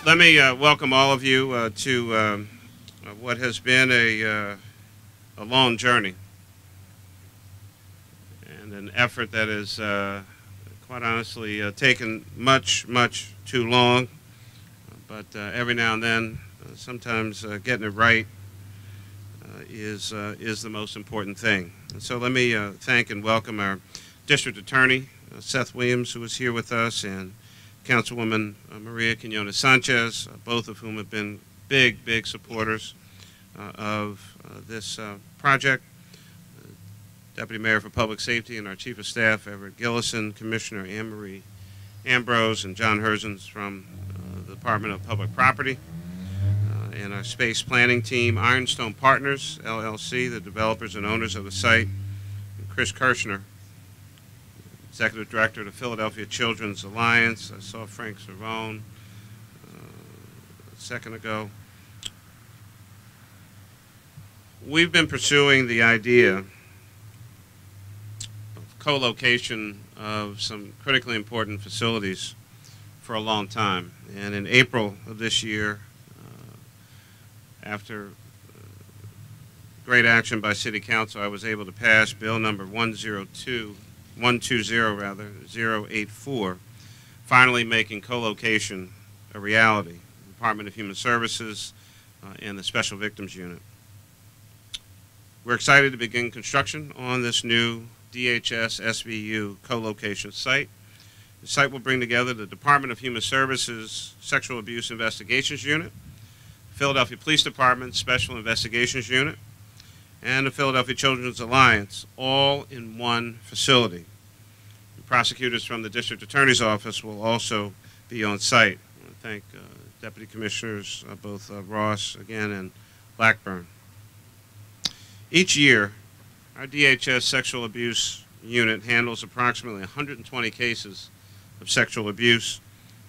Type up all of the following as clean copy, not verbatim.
Let me welcome all of you to what has been a long journey and an effort that has, quite honestly, taken much too long. But every now and then, sometimes getting it right is the most important thing. And so let me thank and welcome our District Attorney, Seth Williams, who is here with us, and Councilwoman Maria Quinones-Sanchez, both of whom have been big supporters of this project. Deputy Mayor for Public Safety and our Chief of Staff, Everett Gillison, Commissioner Anne Marie Ambrose, and John Herzens from the Department of Public Property, and our space planning team, Ironstone Partners, LLC, the developers and owners of the site, and Chris Kirshner, Executive Director of the Philadelphia Children's Alliance. I saw Frank Cervone a second ago. We've been pursuing the idea of co-location of some critically important facilities for a long time. And in April of this year, after great action by City Council, I was able to pass Bill number 084, finally making co-location a reality. The Department of Human Services and the Special Victims Unit. We're excited to begin construction on this new DHS SVU co-location site. The site will bring together the Department of Human Services Sexual Abuse Investigations Unit, Philadelphia Police Department Special Investigations Unit, and the Philadelphia Children's Alliance, all in one facility. The prosecutors from the District Attorney's Office will also be on site. I want to thank Deputy Commissioners both Ross, again, and Blackburn. Each year, our DHS Sexual Abuse Unit handles approximately 120 cases of sexual abuse.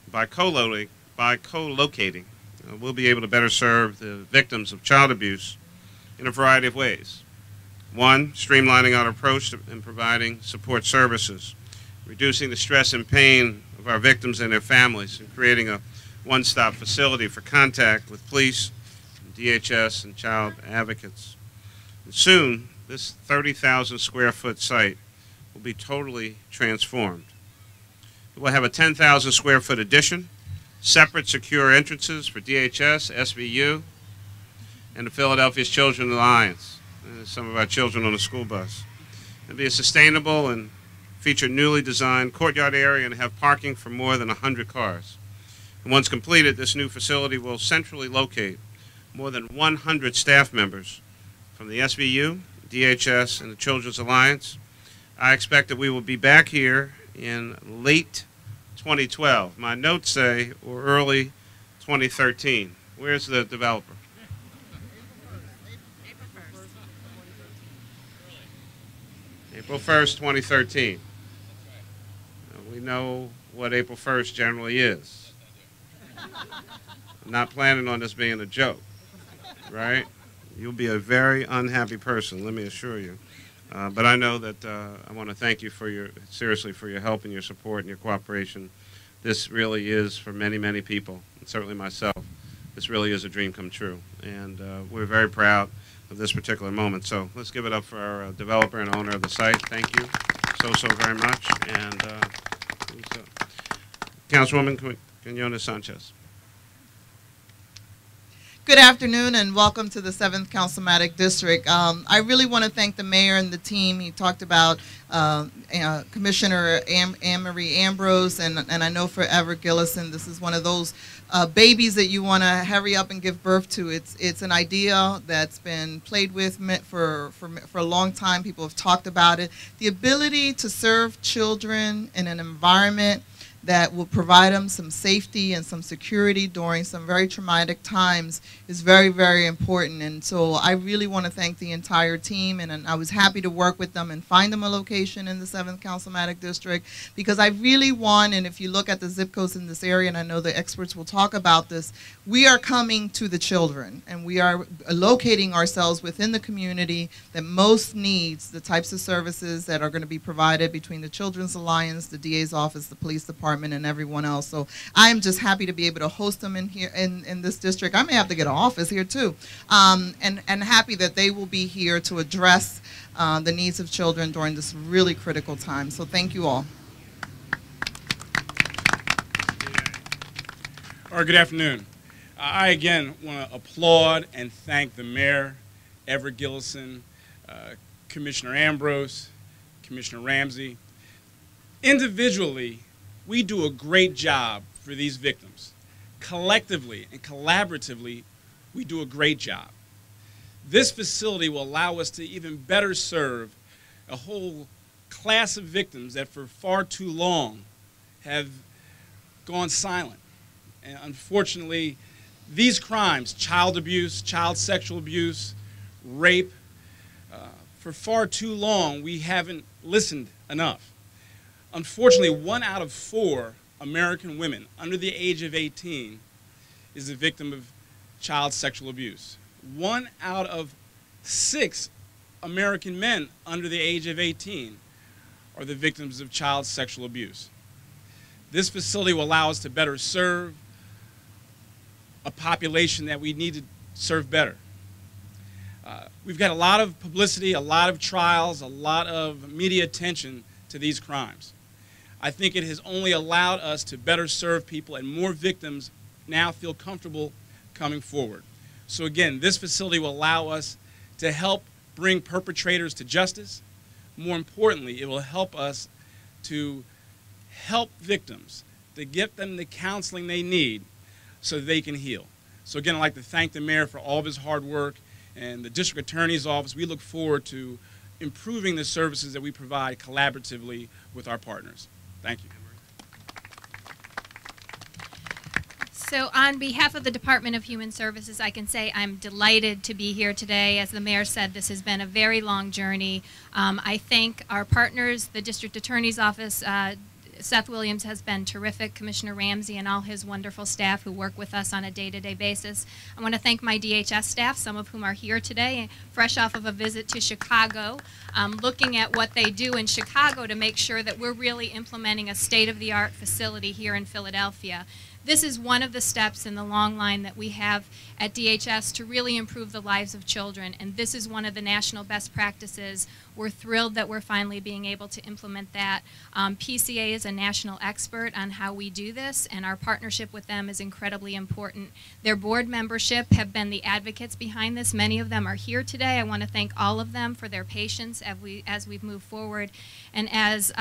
By co-locating, we'll be able to better serve the victims of child abuse in a variety of ways. One, streamlining our approach in providing support services, reducing the stress and pain of our victims and their families, and creating a one-stop facility for contact with police, DHS, and child advocates. And soon, this 30,000 square foot site will be totally transformed. It will have a 10,000 square foot addition, separate secure entrances for DHS, SVU, and the Philadelphia Children's Alliance, some of our children on the school bus. It'll be a sustainable and feature newly designed courtyard area and have parking for more than 100 cars. And once completed, this new facility will centrally locate more than 100 staff members from the SVU, DHS, and the Children's Alliance. I expect that we will be back here in late 2012. My notes say, or early 2013. Where's the developer? April 1st, 2013. We know what April 1st generally is. I'm not planning on this being a joke, right? You'll be a very unhappy person, let me assure you. But I know that I want to thank you seriously for your help and your support and your cooperation. This really is, for many people, and certainly myself, this really is a dream come true. And we're very proud of this particular moment. So let's give it up for our developer and owner of the site. Thank you so very much. And Councilwoman Quinones-Sanchez. Good afternoon and welcome to the 7th Councilmatic District. I really want to thank the mayor and the team. He talked about Commissioner Anne Marie Ambrose, and I know for Everett Gillison, this is one of those babies that you want to hurry up and give birth to. It's an idea that's been played with for a long time. People have talked about it. The ability to serve children in an environment that will provide them some safety and some security during some very traumatic times is very important. And so I really want to thank the entire team, and I was happy to work with them and find them a location in the 7th Councilmatic District, because I really want, and if you look at the zip codes in this area, and I know the experts will talk about this, we are coming to the children, and we are locating ourselves within the community that most needs the types of services that are going to be provided between the Children's Alliance, the DA's office, the police department, department and everyone else. So I'm just happy to be able to host them in here in this district. I may have to get an office here too, and happy that they will be here to address the needs of children during this really critical time. So thank you all. All right, good afternoon. I again want to applaud and thank the mayor, Everett Gillison, Commissioner Ambrose, Commissioner Ramsey. Individually, we do a great job for these victims. Collectively and collaboratively, we do a great job. This facility will allow us to even better serve a whole class of victims that for far too long have gone silent. And unfortunately, these crimes, child abuse, child sexual abuse, rape, for far too long we haven't listened enough. Unfortunately, 1 out of 4 American women under the age of 18 is a victim of child sexual abuse. 1 out of 6 American men under the age of 18 are the victims of child sexual abuse. This facility will allow us to better serve a population that we need to serve better. We've got a lot of publicity, a lot of trials, a lot of media attention to these crimes. I think it has only allowed us to better serve people, and more victims now feel comfortable coming forward. So again, this facility will allow us to help bring perpetrators to justice. More importantly, it will help us to help victims, to get them the counseling they need so they can heal. So again, I'd like to thank the mayor for all of his hard work, and the district attorney's office. We look forward to improving the services that we provide collaboratively with our partners. Thank you. So on behalf of the Department of Human Services, I can say I'm delighted to be here today. As the mayor said, this has been a very long journey. I thank our partners, the District Attorney's Office. Seth Williams has been terrific, Commissioner Ramsey and all his wonderful staff who work with us on a day-to-day basis. I want to thank my DHS staff, some of whom are here today, fresh off of a visit to Chicago, looking at what they do in Chicago to make sure that we're really implementing a state-of-the-art facility here in Philadelphia. This is one of the steps in the long line that we have at DHS to really improve the lives of children, and this is one of the national best practices. We're thrilled that we're finally being able to implement that. PCA is a national expert on how we do this, and our partnership with them is incredibly important. Their board membership have been the advocates behind this. Many of them are here today. I want to thank all of them for their patience as we've moved forward. And as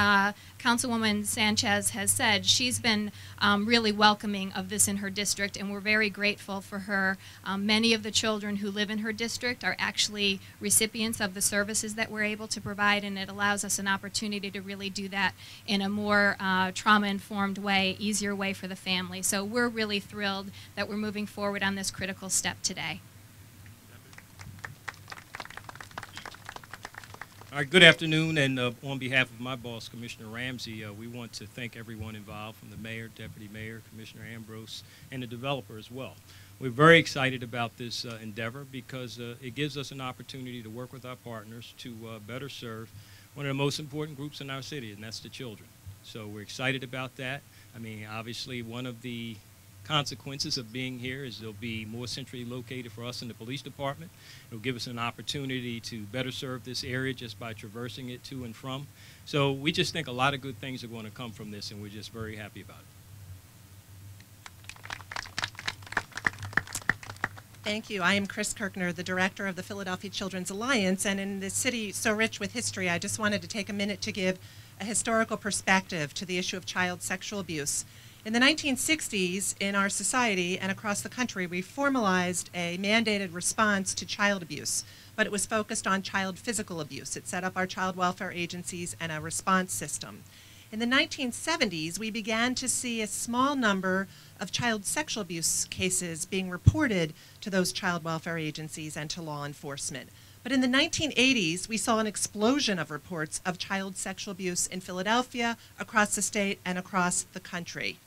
Councilwoman Sanchez has said, she's been really welcoming of this in her district, and we're very grateful for her. Many of the children who live in her district are actually recipients of the services that we're able to provide, and it allows us an opportunity to really do that in a more trauma-informed way, easier way for the family. So we're really thrilled that we're moving forward on this critical step today. All right, good afternoon, and on behalf of my boss, Commissioner Ramsey, we want to thank everyone involved, from the mayor, deputy mayor, Commissioner Ambrose, and the developer as well. We're very excited about this endeavor because it gives us an opportunity to work with our partners to better serve one of the most important groups in our city, and that's the children. So we're excited about that. I mean, obviously, one of the consequences of being here is they'll be more centrally located for us in the police department. It'll give us an opportunity to better serve this area just by traversing it to and from. So we just think a lot of good things are going to come from this, and we're just very happy about it. Thank you. I am Chris Kirkner, the director of the Philadelphia Children's Alliance, and in this city so rich with history, I just wanted to take a minute to give a historical perspective to the issue of child sexual abuse. In the 1960s, in our society and across the country, we formalized a mandated response to child abuse, but it was focused on child physical abuse. It set up our child welfare agencies and a response system. In the 1970s, we began to see a small number of child sexual abuse cases being reported to those child welfare agencies and to law enforcement. But in the 1980s, we saw an explosion of reports of child sexual abuse in Philadelphia, across the state, and across the country.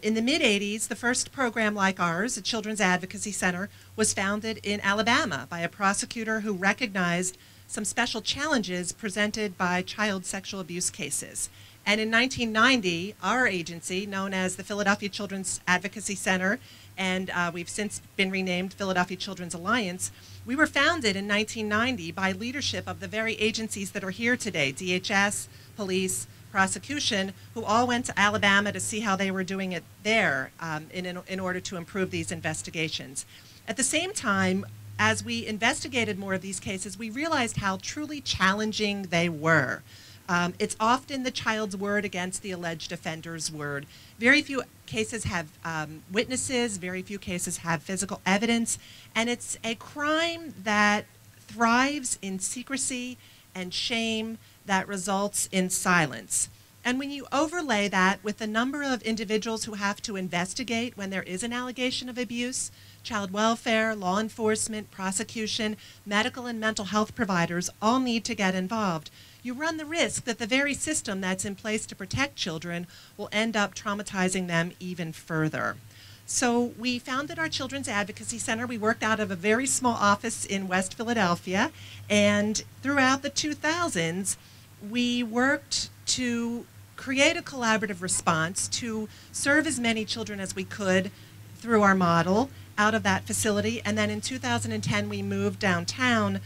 In the mid-80s, the first program like ours, a Children's Advocacy Center, was founded in Alabama by a prosecutor who recognized some special challenges presented by child sexual abuse cases. And in 1990, our agency, known as the Philadelphia Children's Advocacy Center, and we've since been renamed Philadelphia Children's Alliance, we were founded in 1990 by leadership of the very agencies that are here today, DHS, police, prosecution, who all went to Alabama to see how they were doing it there in order to improve these investigations. At the same time, as we investigated more of these cases, we realized how truly challenging they were. It's often the child's word against the alleged offender's word. Very few cases have witnesses, very few cases have physical evidence, and it's a crime that thrives in secrecy and shame that results in silence. And when you overlay that with the number of individuals who have to investigate when there is an allegation of abuse, child welfare, law enforcement, prosecution, medical and mental health providers all need to get involved, you run the risk that the very system that's in place to protect children will end up traumatizing them even further. So we founded our Children's Advocacy Center. We worked out of a very small office in West Philadelphia, and throughout the 2000s, we worked to create a collaborative response to serve as many children as we could through our model out of that facility. And then in 2010, we moved downtown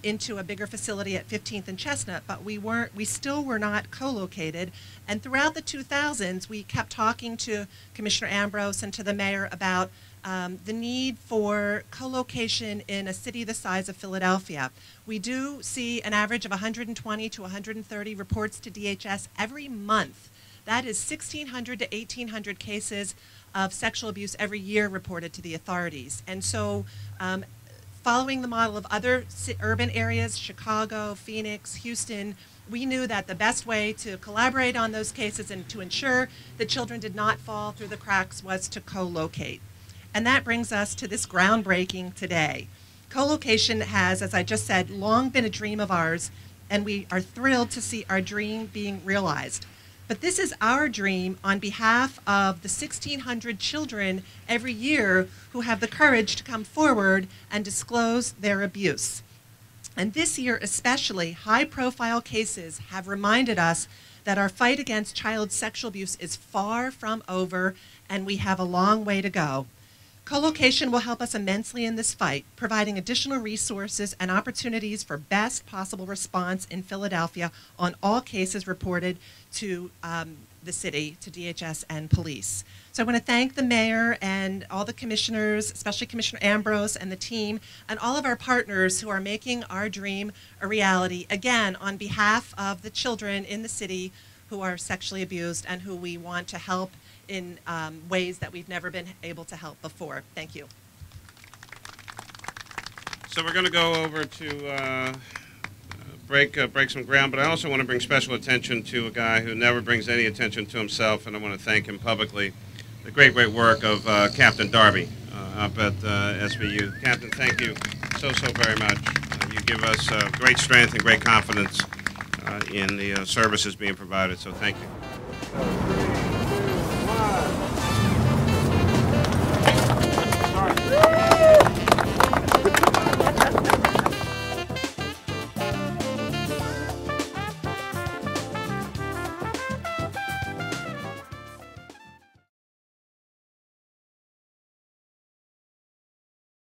into a bigger facility at 15th and Chestnut, but we still were not co-located. And throughout the 2000s, we kept talking to Commissioner Ambrose and to the mayor about the need for co-location in a city the size of Philadelphia. We do see an average of 120 to 130 reports to DHS every month. That is 1,600 to 1,800 cases of sexual abuse every year reported to the authorities. And so following the model of other urban areas, Chicago, Phoenix, Houston, we knew that the best way to collaborate on those cases and to ensure that children did not fall through the cracks was to co-locate. And that brings us to this groundbreaking today. Co-location has, as I just said, long been a dream of ours, and we are thrilled to see our dream being realized. But this is our dream on behalf of the 1,600 children every year who have the courage to come forward and disclose their abuse. And this year especially, high-profile cases have reminded us that our fight against child sexual abuse is far from over, and we have a long way to go. Co-location will help us immensely in this fight, providing additional resources and opportunities for best possible response in Philadelphia on all cases reported to the city, to DHS and police. So I want to thank the mayor and all the commissioners, especially Commissioner Ambrose and the team, and all of our partners who are making our dream a reality, again, on behalf of the children in the city who are sexually abused and who we want to help in ways that we've never been able to help before. Thank you. So we're going to go over to break some ground, but I also want to bring special attention to a guy who never brings any attention to himself, and I want to thank him publicly. The great work of Captain Darby up at SVU. Captain, thank you so very much. You give us great strength and great confidence in the services being provided, so thank you.